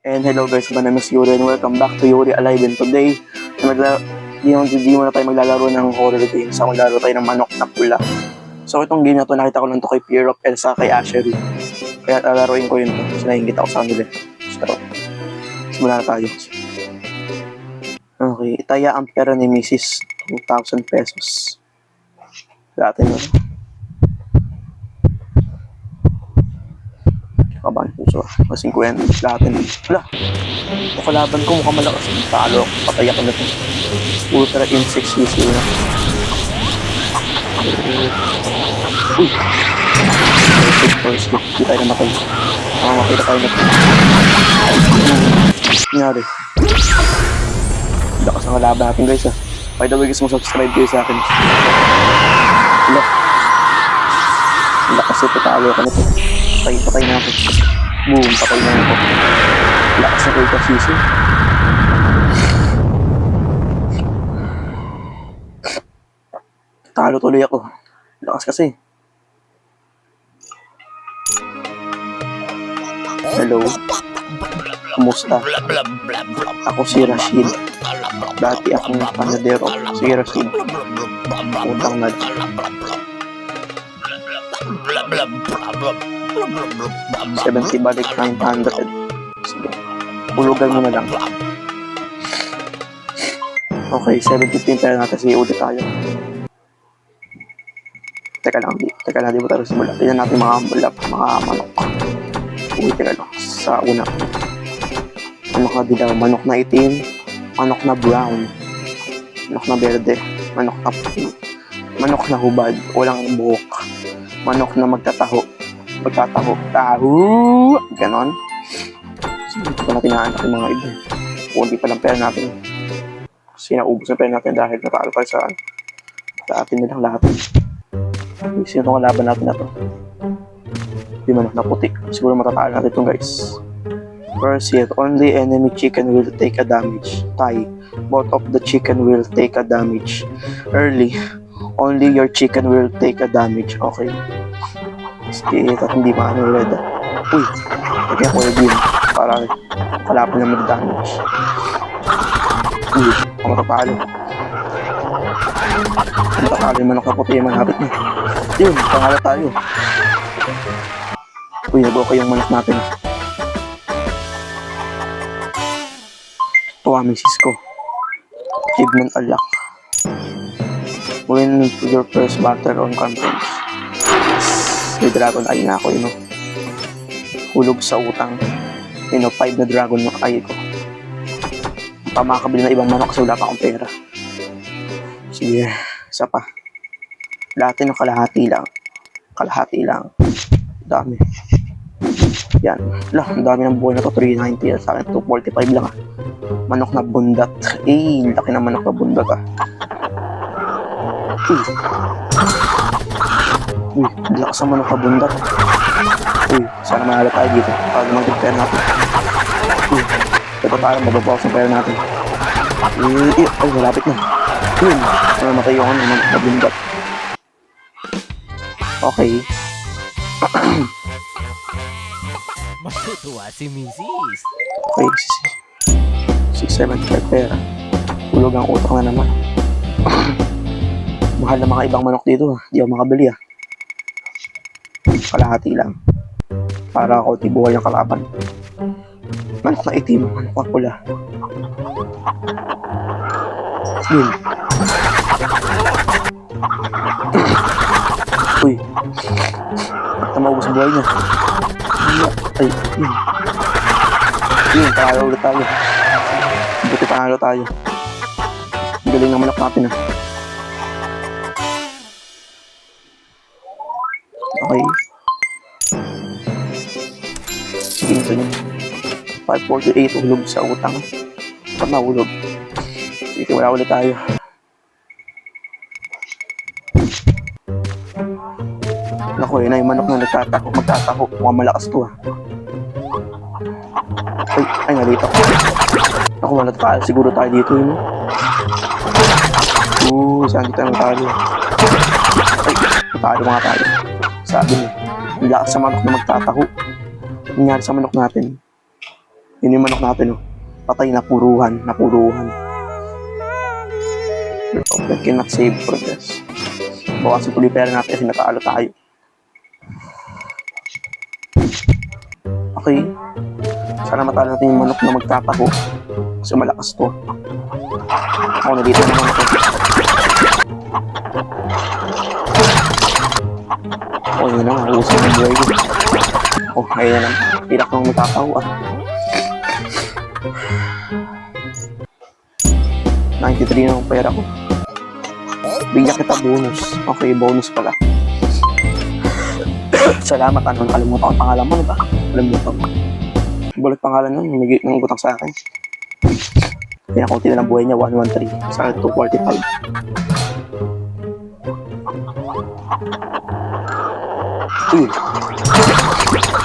And hello guys, my name is Yuri and welcome back to Yuri Alive. And today, di mo na tayo maglalaro ng horror game. So, maglalaro tayo ng manok na pula. So, itong game na to, nakita ko lang to kay Pierrot and sa kay Ashery. Kaya lalaroin ko yun to. Kasi nahingit ako sa kanila. So, simula na tayo. Okay, itaya ang pera ni Mrs. 2,000 pesos. Dati na. Kabahan po siya. Kasi 50 lahat na. Wala. Ito kalaban ko mukhang malakas. Talo ako. Patay ako na ito. Ultra insects usually na. Uy! First look. Hindi tayo namatay. Makita tayo na ito. Nangyari. Lakas ang kalaban natin guys ha. By the way guys, subscribe kayo sa akin. Wala. Lakas ito. Talo ako na ito. Patay na ako. Boom, patay na ako. Lakas na kayo kasisi. Talo tuloy ako. Lakas kasi. Hello. Kumusta? Ako si Rashid. Dati akong panadero. Si Rashid. Utang na. 70 balik 900. Sige. Hulugan mo na lang. Okay, 715 tayo natin. Sige, ulit tayo. Teka lang, di ba tayo simula? Tignan natin mga manok. Uy, teka lang. Sa una. Manok na dilaw, manok na itim, manok na brown, manok na berde, manok na puti, manok na hubad, walang buhok, manok na magtataho, taho, ganon. So, hindi ko na tinaanak yung mga iba. Kunti pa lang pera natin. Kasi naubos na pera natin dahil natalo tayo sa atin nilang lahat. Sino itong kalaban natin na to? Yung manok na puti. Siguro matatalo natin itong guys. First hit, only enemy chicken will take a damage. Tie. Both of the chicken will take a damage. Early, only your chicken will take a damage. Okay. Sige, at hindi maano red. Uy, lagyan ko yung beam para kalaban na mag-damage. Uy, matatalo. Matatalo yung manok na puti, malapit na. Yun, pangala tayo. Uy, nag-okay yung manok natin. Ito ang misis ko. Achievement unlock. Win your first battle on conference. May dragon eye na ako, yun o. Hulog sa utang. Yun o, 5 na dragon na eye ko. Pa makakabili na ibang manok kasi wala pa akong pera. Sige, isa pa. Dati ng kalahati lang. Dami. Yan. Lah, ang dami ng buhay na to. 390. Sa akin, 245 lang ah. Manok na bundat. Laki na manok na bundat ah. Uy, lakas ang manok na bundat. Uy, sana mahala tayo dito. Para mag-get pera natin. Uy, ito tayo. Mababawas ang pera natin. Ay, malapit na. Yun, namatay yung manok na bundat. Okay. Matutuwa si Mrs. Okay, 675 pera. Tulog ang utak na naman. Mahal na mga ibang manok dito ha. Di ako makabili ha. Kalahati lang. Para ako tibuhay ang kalaban. Manok na itim, manok na pula. Yun. Uy. Basta maubos ang buhay niya. Ay, yun. Yun, panalo ulit tayo. Buti panalo tayo. Ang galing ng manok natin ah. Okay. Sige, ito yun. 548 hulog sa utang. Ba't nahulog? Sige, wala ulit tayo. Naku, yun na yung manok na magtataho. Mukhang malakas to ah. Ay, nalito ko. Naku, wala tayo. Siguro tayo dito yun. Saan dito ang talo? Ay, talo mga tayo. Sabi niya, ang lakas sa manok na magtataho. Nangyari sa manok natin. Yun yung manok natin, oh. Patay na puruhan, We cannot save progress. Bawasan tuloy pera natin kasi natalo tayo. Okay. Sana matalo natin yung manok na magtataho. Kasi malakas to. Ako na dito naman ako. Oh, yun na, mausap yung buhay ko. Oh, ngayon na lang. Pilak nang matataho, 93 na ang pera ko. Bigyan kita bonus. Okay, bonus pala. Salamat, ano, nakalimutan ko ang pangalan mo, diba? Nakalimutan ko. Bulat pangalan nun, nang utang sa akin. Kaya konti na lang buhay niya, 113. Sa 245. Uy.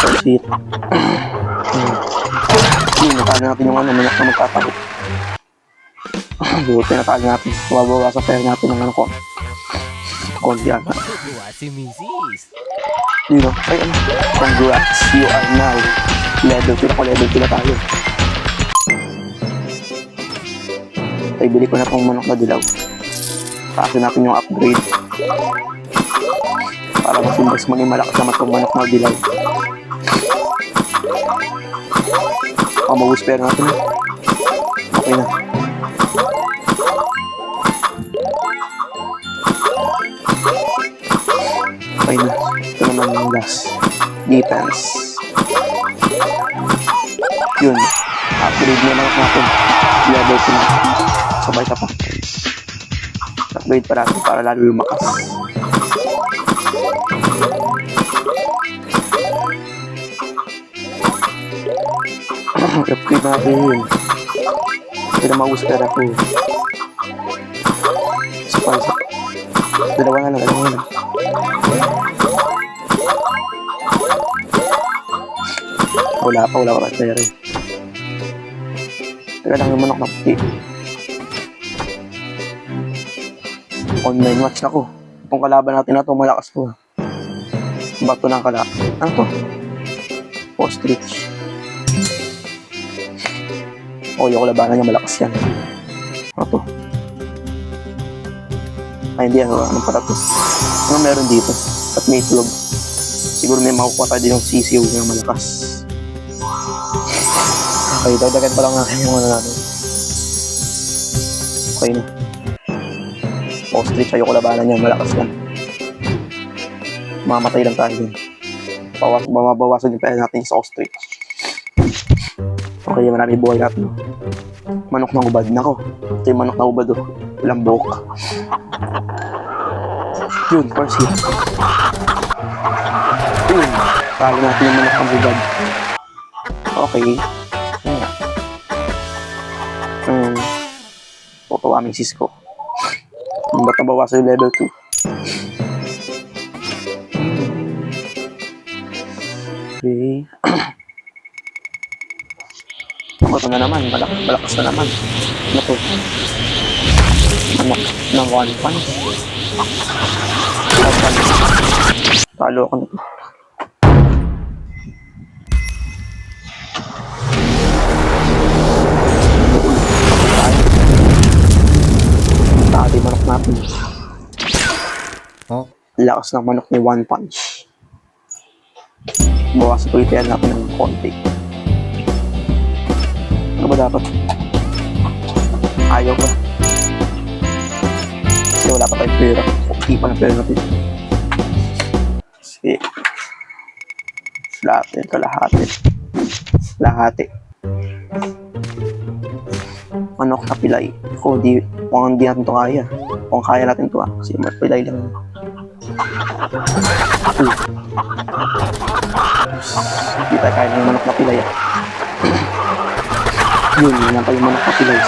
First hit. Uy, natalo natin yung ano, manyak na magtataho. Buti natalo natin. Mababawa sa pera natin ng ano ko. Konti yan. Yun o. Ay, ano. Congrats. You are now level 2 ako. Level 2 na tayo. Ay, bili ko na itong manok na dilaw. Taasin natin yung upgrade. Para mas maging malakas naman itong manok na dilaw. Mawus pera natin. Okay na. Okay na. Ito naman yung last. Defense. Yun. Upgrade na manok natin. Level 2 na. Sabay ka pa. Upgrade pa natin para lalo lumakas. Upgrade natin yun. Hindi na maus pera ko. Isa. Dalawa na lang. Wala pa pera. Teka lang yung manok na puti. Online match na ko. Itong kalaban natin na ito, malakas ko. Bato ng kalaban. Ano to? Ostrich. Yung kalabanan niya malakas yan. Ano to? Ay, hindi ano. Anong pala to? Anong meron dito? At may itlog. Siguro may makukuha tayo din ng sisiw na malakas. Okay, dagdagan pa lang natin yung ano natin. Okay na. Ostrich, ayoko labanan niya, malakas yan. Mamatay lang tayo din. Mabawasan yung pera natin sa ostrich. Okay, marami buhay natin. Manok ng ubad. Nako, ito yung manok ng ubad. Walang buhok. Yun, first hit. Yun, talo natin yung manok ng ubad. Okay. Tutuwa aming Cisco. Ba't nabawasan yung level 2? Okay. Ito na naman, malakas na naman. Ano to? Anak ng 1 punch. Talo ako na to. Tali manok natin. Oh? Lakas ng manok ni 1 punch. Bawasan ko yung natin ng konti. Ano ba dapat? Ayaw ba? Kasi wala pa tayong pera. Kunti pa ng pera natin. Kasi Lahati. Manok na pilay. Kung hindi natin ito kaya. Kung kaya natin ito kasi pilay lang. Hindi tayo kaya ng manok na pilay. Yun lang kayo manok na pilay.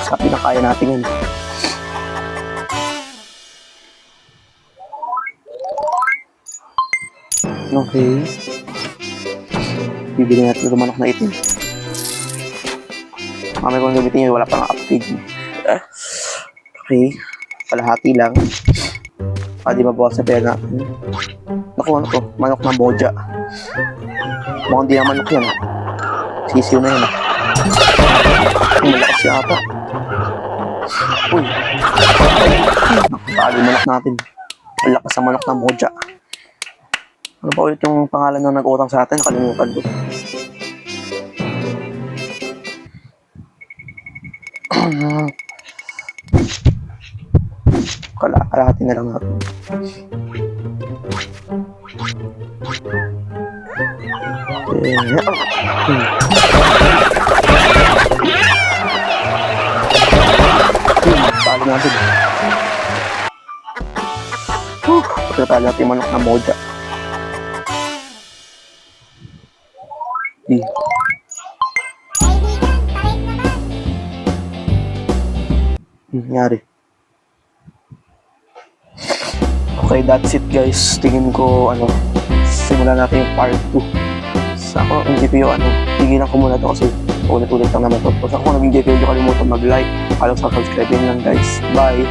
Sabi na kaya natin yan. Okay. Bibili natin yung manok na itim. Mamaya kung gamitin nyo, wala pang upgrade. Okay. Kalahati lang. Di mabawas na pera natin. Naku, ano to? Manok na boja. Mukhang di naman yan. Sisiw na yan. Ang malakas yata. Uy. Nakatalo manok natin. Ang lakas sa manok na moja. Ano ba ulit yung pangalan ng nag-utang sa atin? Nakalimutan ko. Kalahati na lang natin. Talo natin. Pagkatalo natin yung manok na moja. Nangyari. Okay, that's it guys. Tingin ko, simulan natin yung part 2. Sa ako, hindi ko tigilan ko muna ito kasi ulit-ulit lang naman ito. So, kung naging video, hindi kalimutan mag-like, follow, subscribe lang guys. Bye!